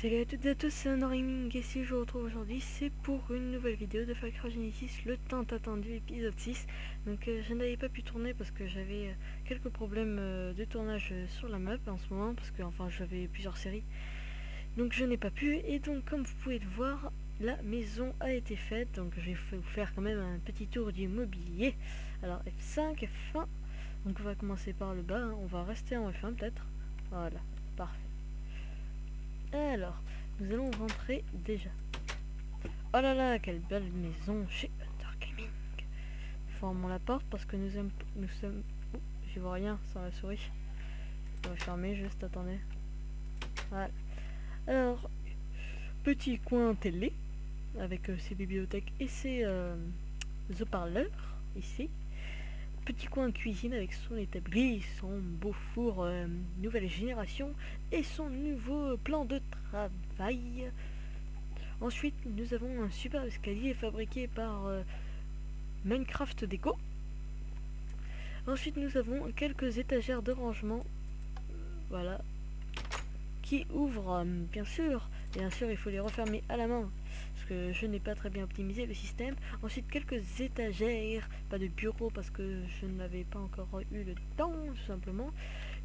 Salut à toutes et à tous, c'est Honoriming et si je vous retrouve aujourd'hui, c'est pour une nouvelle vidéo de Far Cry Genesis, le tant attendu épisode 6. Donc je n'avais pas pu tourner parce que j'avais quelques problèmes de tournage sur la map en ce moment, parce que enfin j'avais plusieurs séries. Donc je n'ai pas pu, et donc comme vous pouvez le voir, la maison a été faite. Donc je vais vous faire quand même un petit tour du mobilier. Alors F5, F1, donc on va commencer par le bas, hein. On va rester en F1 peut-être. Voilà, parfait. Alors, nous allons rentrer déjà. Oh là là, quelle belle maison chez Hunter Gaming. Fermons la porte parce que nous sommes... Oh, j'y vois rien sans la souris. On va fermer juste, attendez. Voilà. Alors, petit coin télé avec ses bibliothèques et ses haut-parleurs ici. Petit coin cuisine avec son établi, son beau four nouvelle génération et son nouveau plan de travail. Ensuite, nous avons un super escalier fabriqué par Minecraft Déco. Ensuite, nous avons quelques étagères de rangement, voilà, qui ouvrent bien sûr, il faut les refermer à la main parce que je n'ai pas très bien optimisé le système. Ensuite, quelques étagères, pas de bureau parce que je n'avais pas encore eu le temps, tout simplement.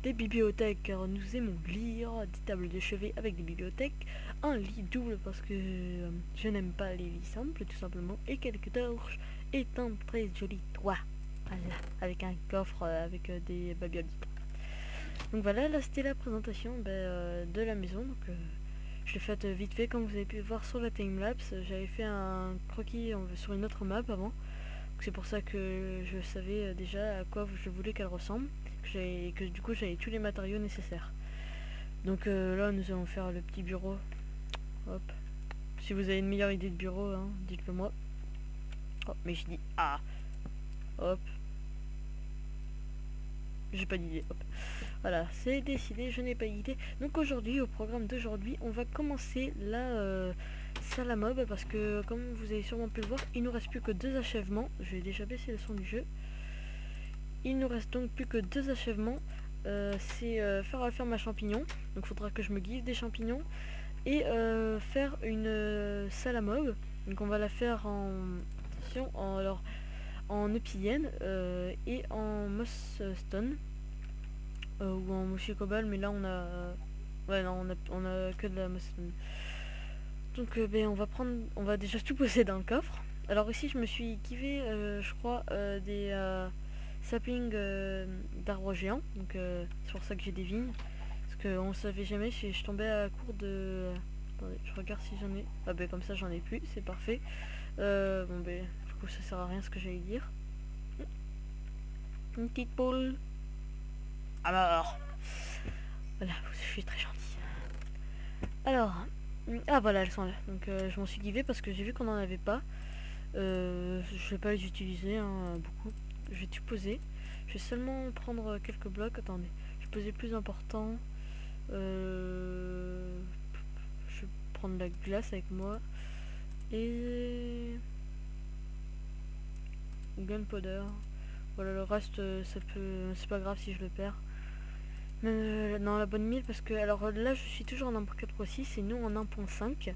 Des bibliothèques car nous aimons lire, des tables de chevet avec des bibliothèques, un lit double parce que je n'aime pas les lits simples tout simplement, et quelques torches et un très joli toit, voilà, avec un coffre avec des babioles. Donc voilà, là c'était la présentation de la maison. Donc je l'ai faite vite fait comme vous avez pu voir sur la timelapse. J'avais fait un croquis sur une autre map avant, c'est pour ça que je savais déjà à quoi je voulais qu'elle ressemble, que du coup j'avais tous les matériaux nécessaires. Donc là nous allons faire le petit bureau. Hop. Si vous avez une meilleure idée de bureau, hein, dites-le moi. Oh, mais je dis ah. Hop. J'ai pas d'idée. Hop. Voilà, c'est décidé, je n'ai pas d'idée. Donc aujourd'hui, au programme d'aujourd'hui, on va commencer la salle à mob parce que comme vous avez sûrement pu le voir, il nous reste plus que 2 achèvements. Je vais déjà baisser le son du jeu. Il nous reste donc plus que 2 achèvements. C'est faire la ferme à champignons. Donc il faudra que je me guide des champignons. Et faire une salle à mob. Donc on va la faire en... Attention, en obsidienne et en moss stone. Ou en moshi cobalt, mais là on a... ouais non, on a que de la moss stone. Donc on va déjà tout poser dans le coffre. Alors ici je me suis kivé je crois des saplings d'arbres géants. Donc c'est pour ça que j'ai des vignes. Parce qu'on ne savait jamais si je tombais à court de... Attendez, je regarde si j'en ai... Ah ben comme ça j'en ai plus, c'est parfait. Bon ben du coup ça sert à rien ce que j'allais dire. Une petite poule. Alors voilà, je suis très gentil. Alors... Ah voilà, elles sont là. Donc je m'en suis givé parce que j'ai vu qu'on n'en avait pas. Je vais pas les utiliser hein, beaucoup. Je vais tout poser. Je vais seulement prendre quelques blocs. Attendez, je vais poser le plus important. Je vais prendre la glace avec moi. Et... gunpowder. Voilà, le reste, ça peut... c'est pas grave si je le perds. Mais dans la bonne mille parce que... Alors là, je suis toujours en 1.4.6 et nous en 1.5.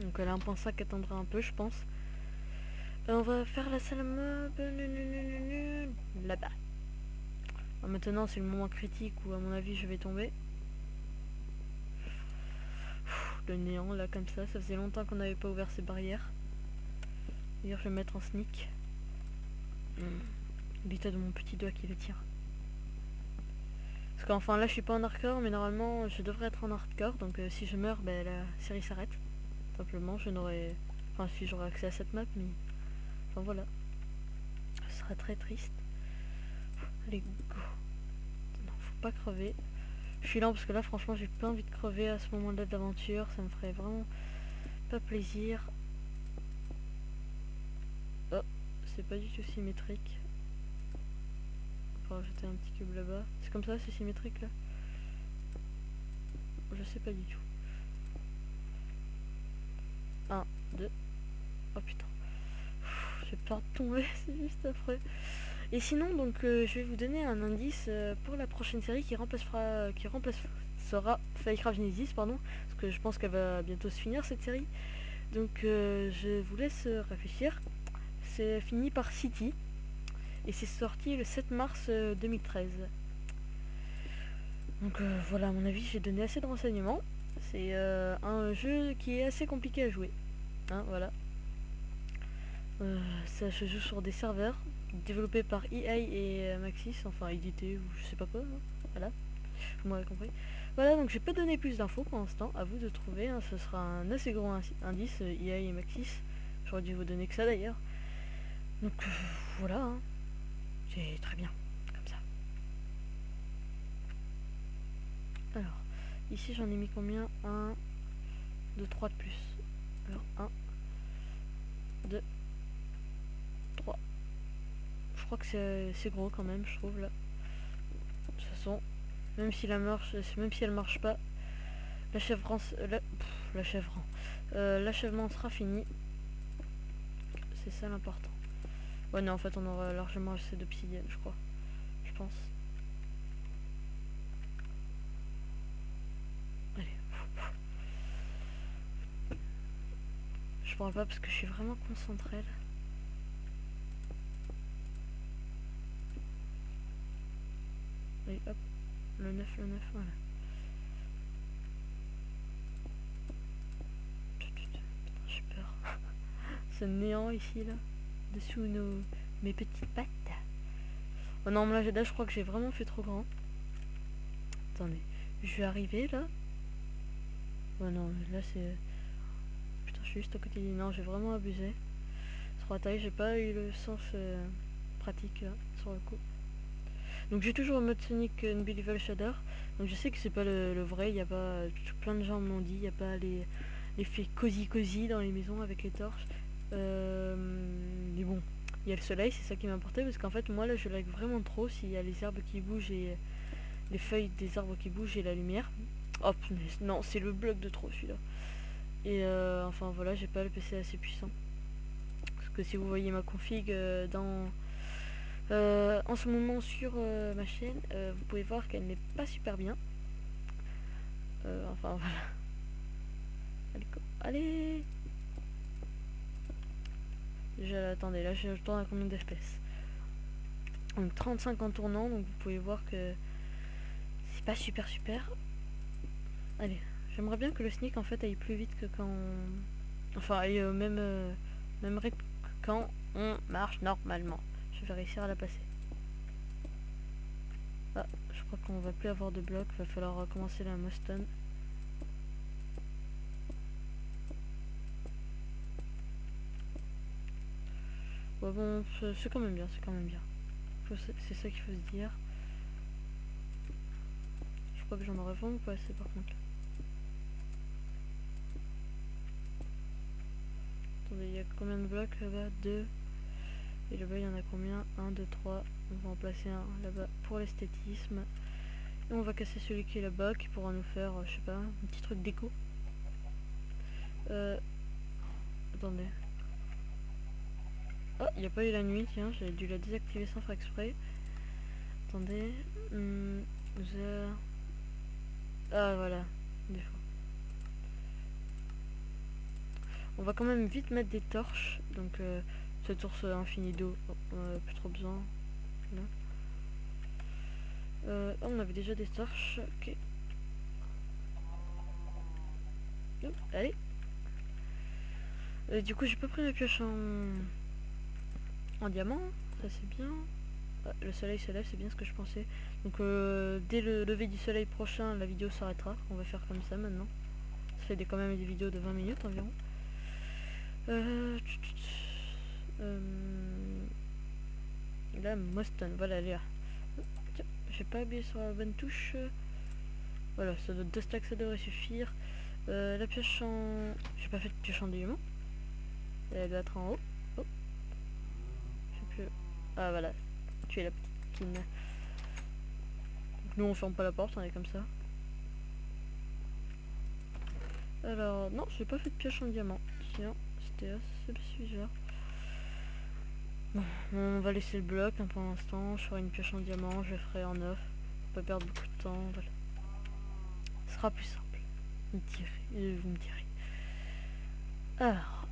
Donc la 1.5 attendra un peu, je pense. On va faire la salle à mob là-bas. Maintenant, c'est le moment critique où, à mon avis, je vais tomber. Le néant, là, comme ça. Ça faisait longtemps qu'on n'avait pas ouvert ces barrières. D'ailleurs, je vais mettre en sneak. L'état de mon petit doigt qui le tire. Parce qu'enfin, là, je suis pas en hardcore, mais normalement, je devrais être en hardcore. Donc, si je meurs, ben, la série s'arrête. Simplement, je n'aurai... Enfin, si j'aurai accès à cette map, mais... Enfin, voilà. Ce sera très triste. Allez, go. Non, faut pas crever. Je suis lent parce que là, franchement, j'ai pas envie de crever à ce moment-là de l'aventure. Ça me ferait vraiment pas plaisir. Oh, c'est pas du tout symétrique. On va rajouter un petit cube là-bas. C'est comme ça, c'est symétrique là? Je sais pas du tout. 1, 2. Oh putain. J'ai peur de tomber, c'est juste affreux. Et sinon, donc, je vais vous donner un indice pour la prochaine série qui remplacera sera Firecraft Genesis, pardon, parce que je pense qu'elle va bientôt se finir cette série. Donc je vous laisse réfléchir. C'est fini par City et c'est sorti le 7 mars 2013. Donc voilà, à mon avis, j'ai donné assez de renseignements. C'est un jeu qui est assez compliqué à jouer. Hein, voilà. Ça se joue sur des serveurs développés par EA et Maxis, enfin édité ou je sais pas quoi. Hein. Voilà, vous m'aurez compris. Voilà, donc j'ai pas donné plus d'infos pour l'instant, à vous de trouver. Hein. Ce sera un assez gros indice, EA et Maxis. J'aurais dû vous donner que ça d'ailleurs. Donc voilà, hein. C'est très bien, comme ça. Alors, ici j'en ai mis combien? 1, 2, 3 de plus. Alors 1, 2, 3. Je crois que c'est gros quand même, je trouve là. De toute façon, même si elle marche pas, l'achèvement sera fini. C'est ça l'important. Ouais non, en fait on aura largement assez d'obsidienne, je crois. Je pense. Allez. Je parle pas parce que je suis vraiment concentrée là. Allez hop, le 9, voilà. J'ai peur. Ce néant ici là, dessous mes petites pattes. Oh non, là je crois que j'ai vraiment fait trop grand. Attendez, je vais arriver là. Oh non, là c'est... Putain, je suis juste à côté du... Non, j'ai vraiment abusé. Sur la taille, j'ai pas eu le sens pratique là, sur le coup. Donc j'ai toujours le mode Sonic Unbelievable Shader. Donc je sais que c'est pas le vrai, il y a pas... Plein de gens m'ont dit, il n'y a pas l'effet cosy dans les maisons avec les torches. Mais bon, il y a le soleil, c'est ça qui m'a importé, parce qu'en fait moi là je lag vraiment trop s'il y a les herbes qui bougent et les feuilles des arbres qui bougent et la lumière. Oh punaise, non, c'est le bloc de trop celui-là. Et enfin voilà, j'ai pas le PC assez puissant. Parce que si vous voyez ma config en ce moment sur ma chaîne, vous pouvez voir qu'elle n'est pas super bien. Enfin voilà. Allez. Déjà, attendez, là je tourne à combien d'espèces? Donc 35 en tournant, donc vous pouvez voir que c'est pas super. Allez, j'aimerais bien que le sneak en fait aille plus vite que quand... Enfin, aille au même rythme que quand on marche normalement. Je vais réussir à la passer. Ah, je crois qu'on va plus avoir de blocs, va falloir recommencer la Moston. Bon, c'est quand même bien, c'est ça qu'il faut se dire. Je crois que j'en aurais vraiment pas assez par contre. Attendez, il y a combien de blocs là-bas? 2. Et là-bas il y en a combien? 1, 2, 3. On va en placer un là-bas pour l'esthétisme. Et on va casser celui qui est là-bas, qui pourra nous faire, je sais pas, un petit truc déco. Attendez. Oh, il n'y a pas eu la nuit, tiens, j'ai dû la désactiver sans faire exprès. Attendez. Ah voilà, défaut. On va quand même vite mettre des torches. Donc cette source infinie d'eau, on n'a plus trop besoin. Là. On avait déjà des torches. Ok. Oh, allez. Du coup j'ai pas pris ma pioche en diamant. Ça c'est bien. Ah, le soleil se lève, c'est bien ce que je pensais. Donc dès le lever du soleil prochain, la vidéo s'arrêtera. On va faire comme ça maintenant. Ça fait quand même des vidéos de 20 minutes environ. Là, Moston, voilà, elle est là. Tiens, j'ai pas appuyé sur la bonne touche. Voilà, ça doit 2 stacks, ça devrait suffire. La pioche en... J'ai pas fait de pioche en diamant. Elle doit être en haut. Oh. Je sais plus... Ah voilà, tu es la petite Kim. Donc nous on ferme pas la porte, on est comme ça. Alors, non, j'ai pas fait de pioche en diamant. Tiens, c'était assez bizarre. Bon, on va laisser le bloc hein, pour l'instant. Je ferai une pioche en diamant, je le ferai en off. Pas perdre beaucoup de temps. Voilà. sera plus simple. Vous me direz. Alors.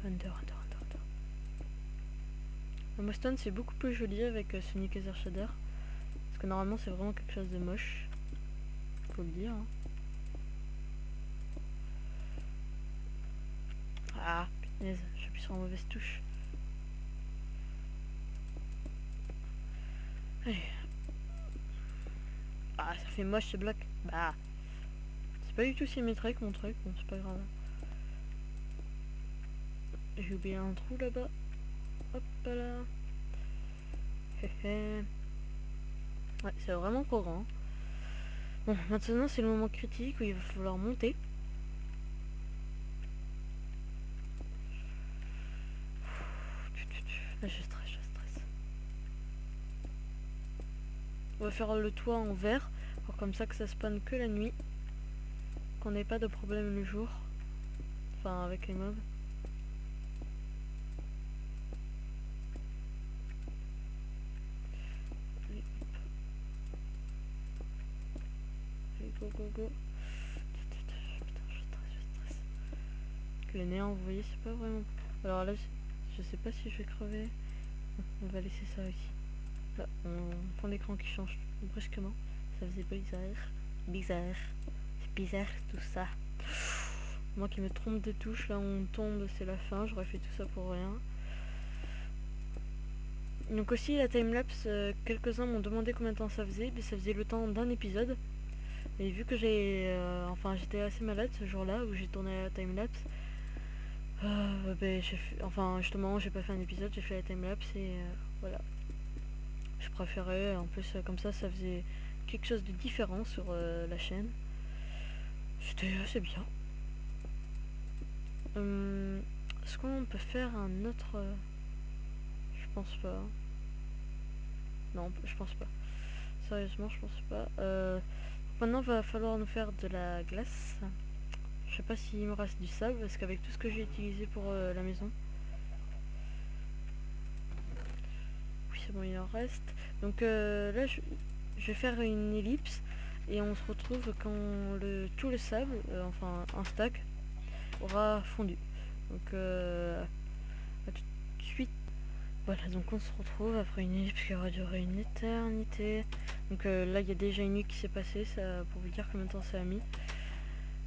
Under. La Mostone c'est beaucoup plus joli avec Sonic Laser Shader. Parce que normalement c'est vraiment quelque chose de moche. Faut le dire. Hein. Ah, punaise, j'appuie sur la mauvaise touche. Allez. Ah, ça fait moche ce bloc. Bah. C'est pas du tout symétrique mon truc, bon c'est pas grave. J'ai oublié un trou là-bas. Hop là. Ouais, c'est vraiment trop grand. Bon, maintenant c'est le moment critique où il va falloir monter. Là, je stresse. On va faire le toit en verre, pour comme ça que ça spawn que la nuit. Qu'on n'ait pas de problème le jour. Enfin, avec les mobs. Allez, go. Putain, je stresse. Que les néants, vous voyez, c'est pas vraiment... Alors là, je sais pas si je vais crever. On va laisser ça ici. Là, on prend l'écran qui change brusquement. Ça faisait bizarre. C'est bizarre tout ça. Moi qui me trompe de touche, là on tombe, c'est la fin. J'aurais fait tout ça pour rien. Donc aussi la timelapse, quelques-uns m'ont demandé combien de temps ça faisait. Mais ça faisait le temps d'un épisode. Et vu que j'étais assez malade ce jour-là où j'ai tourné la timelapse. Justement j'ai pas fait un épisode, j'ai fait la timelapse et voilà. Je préférais, en plus comme ça faisait quelque chose de différent sur la chaîne. C'était assez bien. Est-ce qu'on peut faire un autre... Je pense pas. Non, je pense pas. Sérieusement, je pense pas. Maintenant, va falloir nous faire de la glace. Je sais pas s'il me reste du sable, parce qu'avec tout ce que j'ai utilisé pour la maison... Oui, c'est bon, il en reste. Donc là, je vais faire une ellipse. Et on se retrouve quand tout le sable, enfin un stack, aura fondu. Donc à tout de suite. Voilà, donc on se retrouve après une ellipse qui aura duré une éternité. Donc là il y a déjà une nuit qui s'est passée, ça pour vous dire combien de temps ça a mis.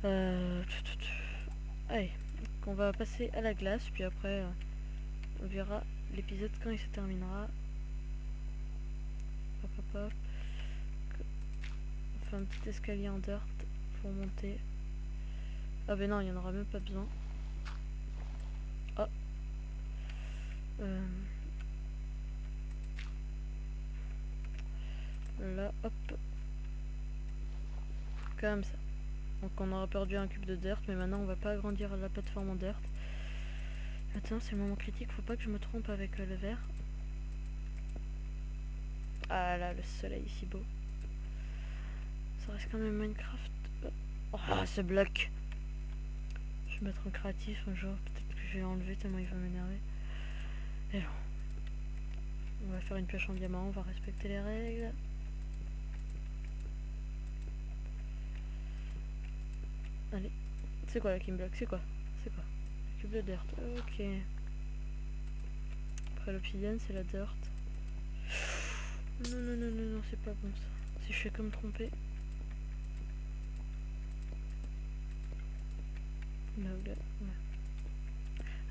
Allez, donc on va passer à la glace, puis après on verra l'épisode quand il se terminera. Hop. On fait un petit escalier en dirt pour monter. Ah ben non, il n'y en aura même pas besoin. Ah. Là, hop. Comme ça. Donc on aura perdu un cube de dirt, mais maintenant on va pas agrandir la plateforme en dirt. Maintenant c'est le moment critique, faut pas que je me trompe avec le verre. Ah là, le soleil est si beau. Ça reste quand même Minecraft. Oh, ce bloc. Je vais mettre en créatif un jour, peut-être que je vais l'enlever tellement il va m'énerver. Et bon. On va faire une pioche en diamant, on va respecter les règles. Allez. C'est quoi là qui me bloque? C'est quoi? Le cube de dirt. Ok. Après l'obsidienne, c'est la dirt. Non, c'est pas bon ça. Si je fais comme tromper. Là.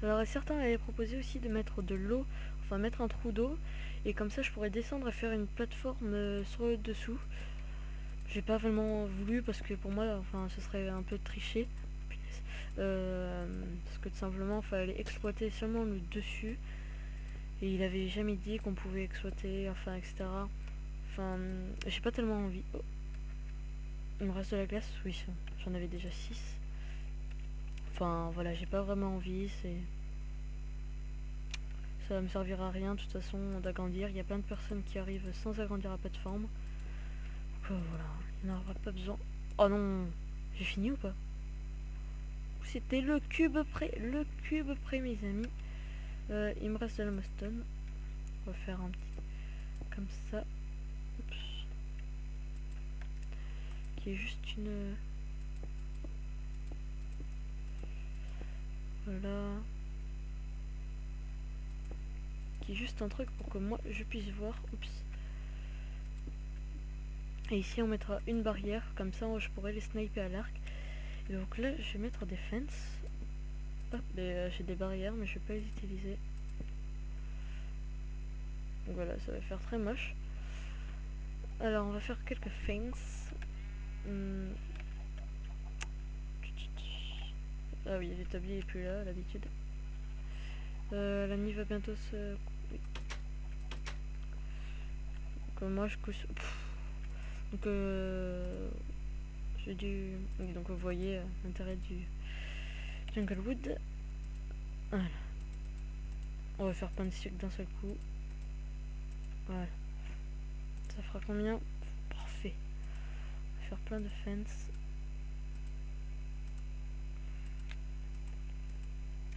Alors certains avaient proposé aussi de mettre de l'eau, enfin mettre un trou d'eau, et comme ça je pourrais descendre et faire une plateforme sur le dessous. J'ai pas vraiment voulu parce que pour moi, enfin ce serait un peu triché. Parce que tout simplement il fallait exploiter seulement le dessus. Et il avait jamais dit qu'on pouvait exploiter, enfin etc. Enfin, j'ai pas tellement envie. Oh. Il me reste de la glace? Oui, j'en avais déjà 6. Enfin voilà, j'ai pas vraiment envie, ça me servira à rien de toute façon d'agrandir. Il y a plein de personnes qui arrivent sans agrandir la plateforme. Donc voilà, il n'en aura pas besoin. Oh non, j'ai fini ou pas? C'était le cube près, mes amis. Il me reste de la mostone. On va faire un petit comme ça. Oups. Qui est juste une... Voilà. Qui est juste un truc pour que moi je puisse voir. Oups. Et ici on mettra une barrière, comme ça je pourrais les sniper à l'arc. Et donc là je vais mettre des fences. Hop, j'ai des barrières mais je vais pas les utiliser. Donc voilà, ça va faire très moche. Alors on va faire quelques fences. Ah oui, l'établi est plus là à l'habitude. La nuit va bientôt se... Oui. Comme moi je couche... Donc j'ai dû... Donc vous voyez l'intérêt du Junglewood. Voilà. On va faire plein de cycles d'un seul coup. Voilà. Ça fera combien? Parfait. On va faire plein de fences.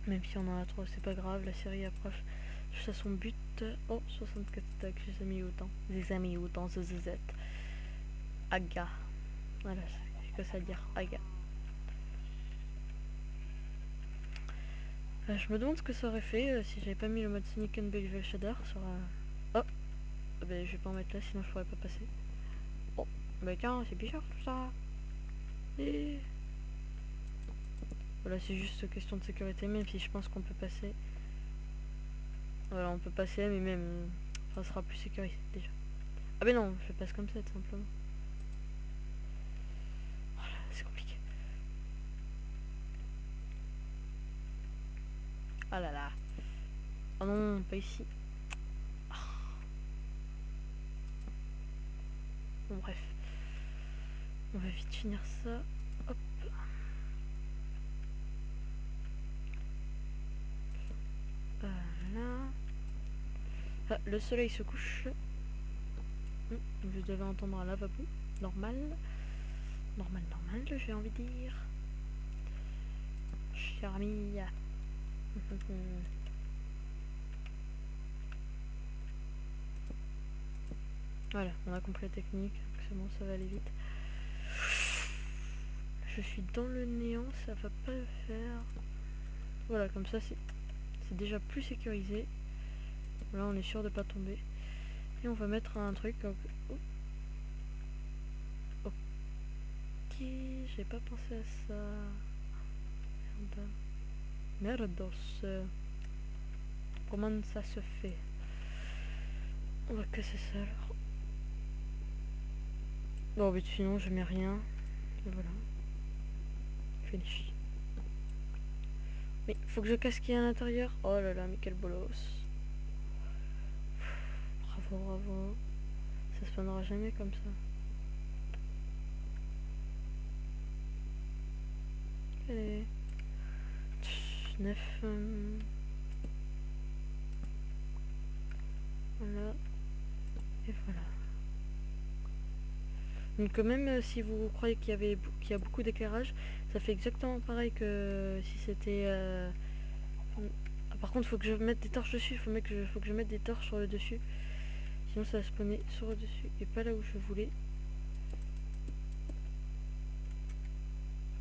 Même si on en a trop, c'est pas grave, la série approche à son but. Oh, 64 stacks, je les ai mis autant. Je les ai mis autant, ZZ. Aga. Voilà, j'ai que ça à dire, Aga. Je me demande ce que ça aurait fait si j'avais pas mis le mode Sonic and Believer Shader sur... Oh, ben je vais pas en mettre là, sinon je pourrais pas passer. Oh, bah tiens, c'est bizarre tout ça. Et... Voilà, c'est juste question de sécurité, même si je pense qu'on peut passer. Voilà, on peut passer, mais même... Enfin, ça sera plus sécurisé, déjà. Ah ben non, je passe comme ça, tout simplement. Voilà, c'est compliqué. Ah là là. Oh non, pas ici. Oh. Bon, bref. On va vite finir ça. Hop. Voilà. Ah, le soleil se couche. Je devais entendre un lavabo. Normal. Normal, j'ai envie de dire. Cher ami. Voilà, on a compris la technique. C'est bon, ça va aller vite. Je suis dans le néant, ça va pas le faire. Voilà, comme ça c'est déjà plus sécurisé. Là on est sûr de pas tomber. Et on va mettre un truc. Ok, j'ai pas pensé à ça. Merdos. Comment ça se fait? On va casser ça alors. Bon, mais sinon je mets rien. Et voilà. Finish. Mais faut que je casse qui est à l'intérieur. Oh là là, mais quel bolos. Bravo, bravo. Ça se spawnera jamais comme ça. Allez. 9. Voilà. Et voilà. Donc même si vous croyez qu'il y a beaucoup d'éclairage, ça fait exactement pareil que si c'était... Ah, par contre, faut que je mette des torches dessus. Faut que je mette des torches sur le dessus. Sinon ça va spawner sur le dessus et pas là où je voulais.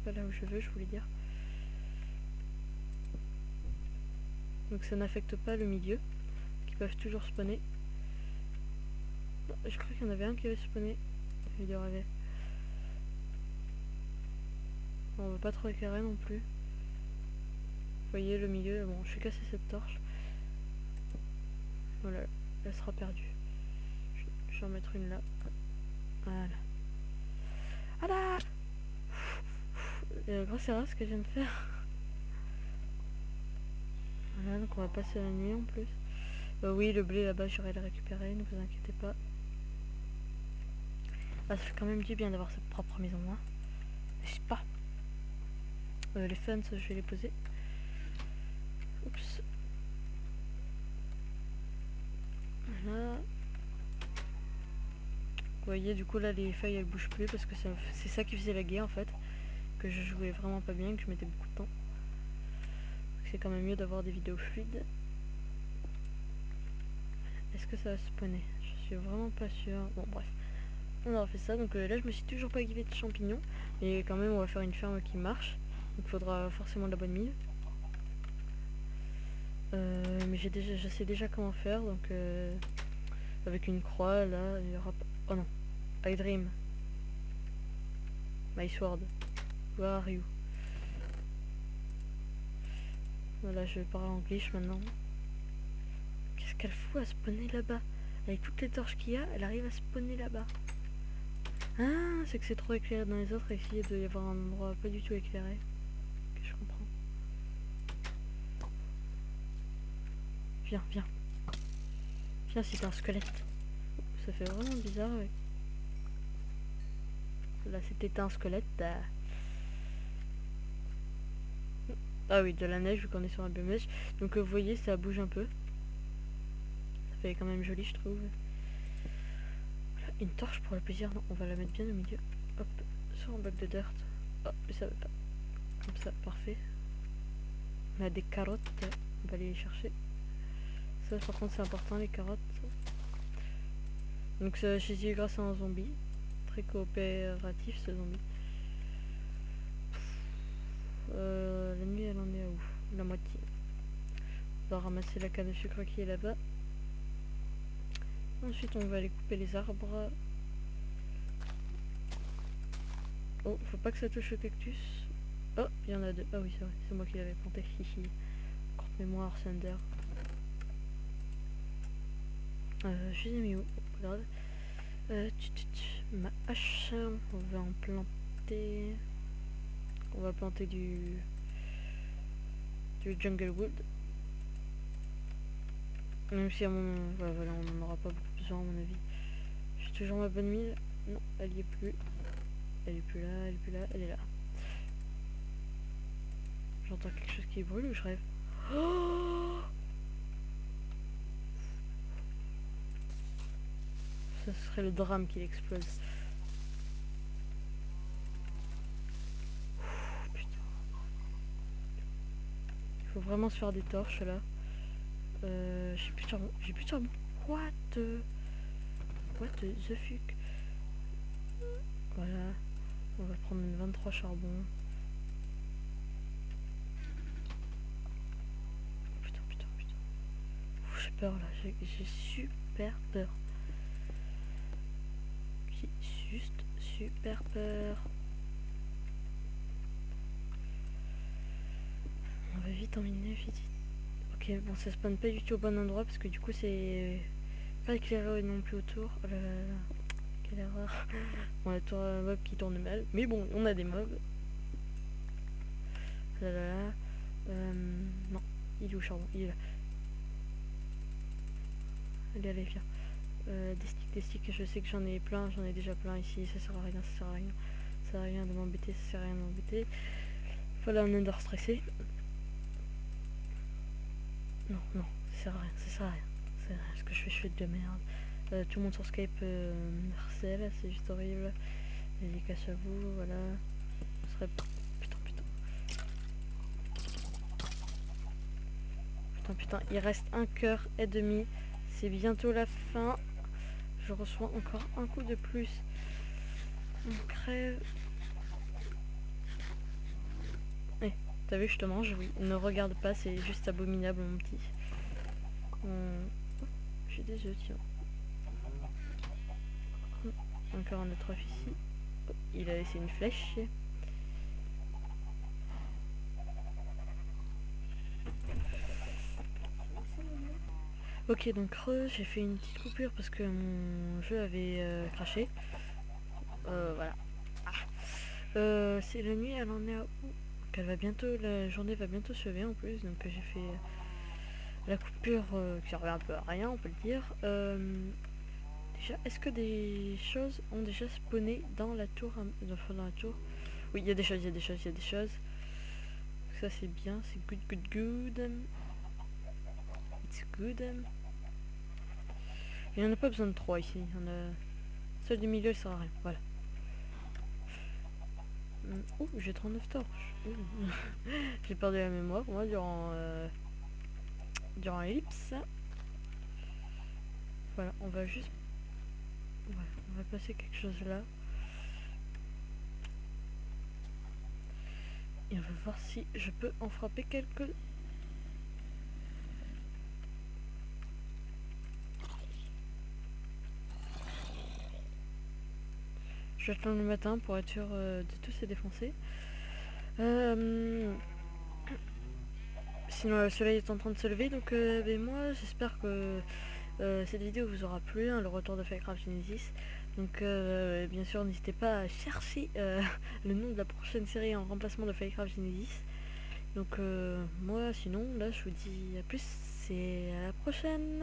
Pas là où je veux, je voulais dire. Donc ça n'affecte pas le milieu, qui peuvent toujours spawner. Non, je crois qu'il y en avait un qui avait spawné. J'ai dû rêver. On va pas trop éclairer non plus. Vous voyez le milieu, bon, je vais casser cette torche. Voilà, elle sera perdue. Je vais en mettre une là. Voilà. Voilà. Grosse erreur ce que je viens de faire. Voilà, donc on va passer la nuit en plus. Oui, le blé là-bas, j'aurais le récupérer, ne vous inquiétez pas. Ah, ça fait quand même du bien d'avoir sa propre maison, hein. N'est-ce pas? Les fans, je vais les poser. Oups. Voilà. Vous voyez, du coup, là, les feuilles, elles bougent plus parce que c'est ça qui faisait la guerre, en fait. Que je jouais vraiment pas bien, que je mettais beaucoup de temps. C'est quand même mieux d'avoir des vidéos fluides. Est-ce que ça va spawner? Je suis vraiment pas sûr. Bon bref, on aura fait ça. Donc là je me suis toujours pas équipé de champignons, mais quand même on va faire une ferme qui marche, donc il faudra forcément de la bonne mine. Mais je sais déjà comment faire, donc avec une croix là il y aura pas... Oh non, I dream my sword, where are you? Voilà, je vais parler en glitch maintenant. Qu'est-ce qu'elle fout à spawner là-bas? Avec toutes les torches qu'il y a, elle arrive à spawner là-bas. Ah, c'est que c'est trop éclairé dans les autres, et ici il doit y avoir un endroit pas du tout éclairé. Ok, je comprends. Viens, viens. Viens si t'es un squelette. Ça fait vraiment bizarre, ouais. Là c'était un squelette. Ah oui, de la neige vu qu'on est sur un biome neige. Donc vous voyez, ça bouge un peu. Ça fait quand même joli, je trouve. Voilà, une torche pour le plaisir. Non, on va la mettre bien au milieu. Hop, sur un bloc de dirt. Oh, mais ça veut pas. Comme ça, parfait. On a des carottes. On va aller les chercher. Ça, par contre, c'est important, les carottes. Donc j'ai eu grâce à un zombie. Très coopératif, ce zombie. La nuit, elle en est à où? La moitié. On va ramasser la canne à sucre qui est là-bas. Ensuite, on va aller couper les arbres. Oh, faut pas que ça touche le cactus. Oh, il y en a deux. Ah oui, c'est vrai, c'est moi qui l'avais planté. Hihi. Courte mémoire, Thunder. Je les ai mis où? Oh, regarde. Ma hache, on va en planter. On va planter du jungle wood. Même si à mon... Ouais, voilà, on n'en aura pas beaucoup besoin à mon avis. J'ai toujours ma bonne mine. Non, elle y est plus. Elle est plus là, elle est plus là, elle est là. J'entends quelque chose qui brûle ou je rêve? Oh, ça serait le drame qu'il explose. Putain. Il faut vraiment se faire des torches là. J'ai plus de charbon. J'ai plus de charbon. What the fuck? Voilà. On va prendre une 23 charbons. Putain. J'ai peur là. J'ai super peur. J'ai juste super peur. On va vite en miner, vite. Ok, bon, ça spawn pas du tout au bon endroit parce que du coup c'est pas éclairé non plus autour. Oh là là là. Quelle erreur. On a un mob qui tourne mal. Mais bon, on a des mobs. Là là là. Non, il est où charbon? Il est là. Allez, viens. Des sticks, je sais que j'en ai plein, j'en ai déjà plein ici. Ça sert à rien, ça sert à rien. Ça sert à rien de m'embêter, ça sert à rien de m'embêter. Voilà un ender stressé. Non, ça sert à rien, ça sert à rien. Ce que je fais de merde. Tout le monde sur Skype harcèle, c'est juste horrible. Dédicace à vous, voilà. Ce serait... Putain, il reste un cœur et demi. C'est bientôt la fin. Je reçois encore un coup de plus. On crève. Eh, t'as vu, je te mange, oui. Ne regarde pas, c'est juste abominable, mon petit. J'ai des œufs, tiens. Encore un autre œuf ici. Oh, il a laissé une flèche. Ok, donc j'ai fait une petite coupure parce que mon jeu avait craché. Voilà. C'est la nuit, elle en est à où? Donc elle va bientôt, la journée va bientôt se lever en plus, donc j'ai fait la coupure qui servait un peu à rien, on peut le dire. Déjà, est-ce que des choses ont déjà spawné dans la tour? Dans la tour? Oui, il y a des choses. Ça c'est bien, c'est good. It's good. Il n'y en a pas besoin de 3 ici. Il y en a... Celle du milieu, elle sert à rien. Voilà. Oh, j'ai 39 torches. J'ai perdu la mémoire, moi, durant l'ellipse. Voilà, on va juste Voilà, on va passer quelque chose là. Et on va voir si je peux en frapper quelques. Je vais attendre le matin pour être sûr de tous les défoncer. Sinon le soleil est en train de se lever, donc moi j'espère que cette vidéo vous aura plu, hein, le retour de Firecraft Genesis. Donc bien sûr n'hésitez pas à chercher le nom de la prochaine série en remplacement de Firecraft Genesis. Donc moi sinon là je vous dis à plus et à la prochaine.